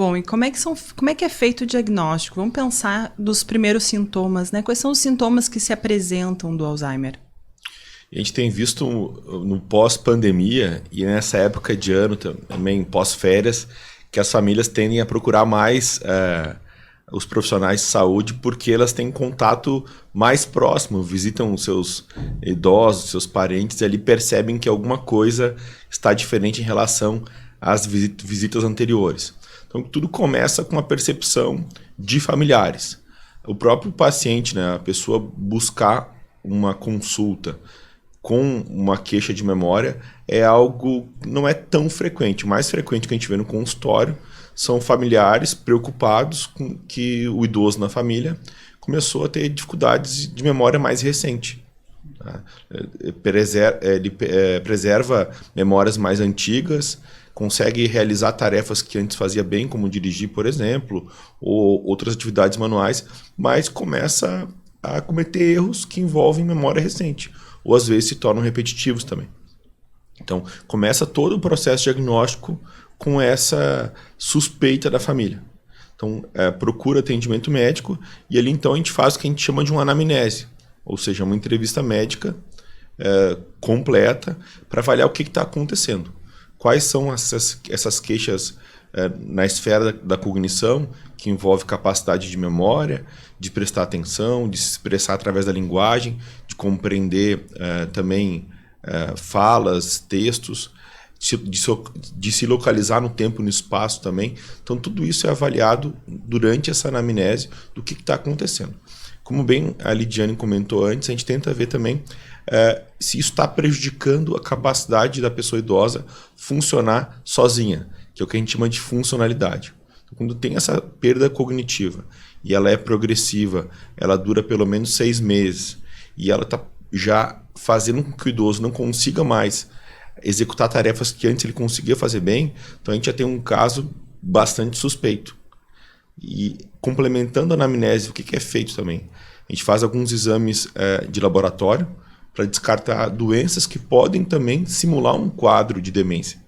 Bom, e como é que é feito o diagnóstico? Vamos pensar dos primeiros sintomas, né? Quais são os sintomas que se apresentam do Alzheimer? A gente tem visto no pós-pandemia e nessa época de ano também, pós-férias, que as famílias tendem a procurar mais os profissionais de saúde porque elas têm contato mais próximo, visitam os seus idosos, seus parentes e ali percebem que alguma coisa está diferente em relação às visitas anteriores. Então tudo começa com a percepção de familiares. O próprio paciente, né, a pessoa buscar uma consulta com uma queixa de memória é algo que não é tão frequente. O mais frequente que a gente vê no consultório são familiares preocupados com que o idoso na família começou a ter dificuldades de memória mais recente. Ele preserva memórias mais antigas, consegue realizar tarefas que antes fazia bem, como dirigir, por exemplo, ou outras atividades manuais, mas começa a cometer erros que envolvem memória recente, ou às vezes se tornam repetitivos também. Então, começa todo o processo diagnóstico com essa suspeita da família. Então, procura atendimento médico e ali então a gente faz o que a gente chama de uma anamnese, ou seja, uma entrevista médica completa para avaliar o que está acontecendo. Quais são essas queixas na esfera da cognição, que envolve capacidade de memória, de prestar atenção, de se expressar através da linguagem, de compreender também falas, textos, de se localizar no tempo e no espaço também. Então, tudo isso é avaliado durante essa anamnese do que está acontecendo. Como bem a Lidiane comentou antes, a gente tenta ver também se isso está prejudicando a capacidade da pessoa idosa funcionar sozinha, que é o que a gente chama de funcionalidade. Então, quando tem essa perda cognitiva e ela é progressiva, ela dura pelo menos 6 meses e ela está já fazendo com que o idoso não consiga mais executar tarefas que antes ele conseguia fazer bem, então a gente já tem um caso bastante suspeito. E complementando a anamnese, o que é feito também? A gente faz alguns exames de laboratório para descartar doenças que podem também simular um quadro de demência.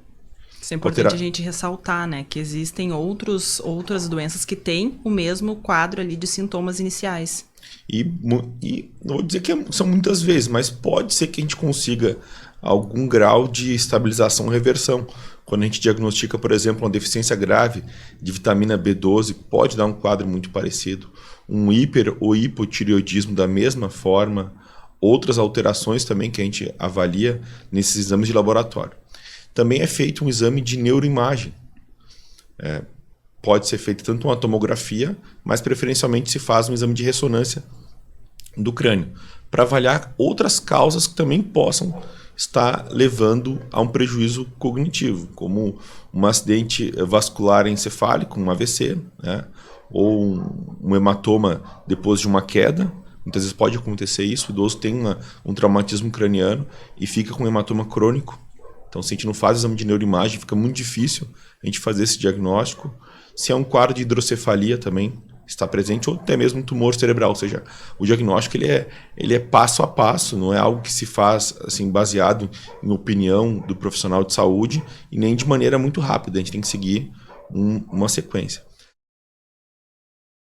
Isso é importante a gente ressaltar, né? Que existem outras doenças que têm o mesmo quadro ali de sintomas iniciais. E não vou dizer que são muitas vezes, mas pode ser que a gente consiga algum grau de estabilização ou reversão. Quando a gente diagnostica, por exemplo, uma deficiência grave de vitamina B12, pode dar um quadro muito parecido. Um hiper ou hipotireoidismo da mesma forma. Outras alterações também que a gente avalia nesses exames de laboratório. Também é feito um exame de neuroimagem. Pode ser feito tanto uma tomografia, mas preferencialmente se faz um exame de ressonância do crânio, para avaliar outras causas que também possam estar levando a um prejuízo cognitivo, como um acidente vascular encefálico, um AVC, né? Ou um hematoma depois de uma queda. Muitas vezes pode acontecer isso, o idoso tem um traumatismo craniano e fica com um hematoma crônico. Então, se a gente não faz o exame de neuroimagem, fica muito difícil a gente fazer esse diagnóstico. Se é um quadro de hidrocefalia também está presente, ou até mesmo um tumor cerebral, ou seja, o diagnóstico ele é passo a passo, não é algo que se faz assim, baseado em opinião do profissional de saúde e nem de maneira muito rápida, a gente tem que seguir uma sequência.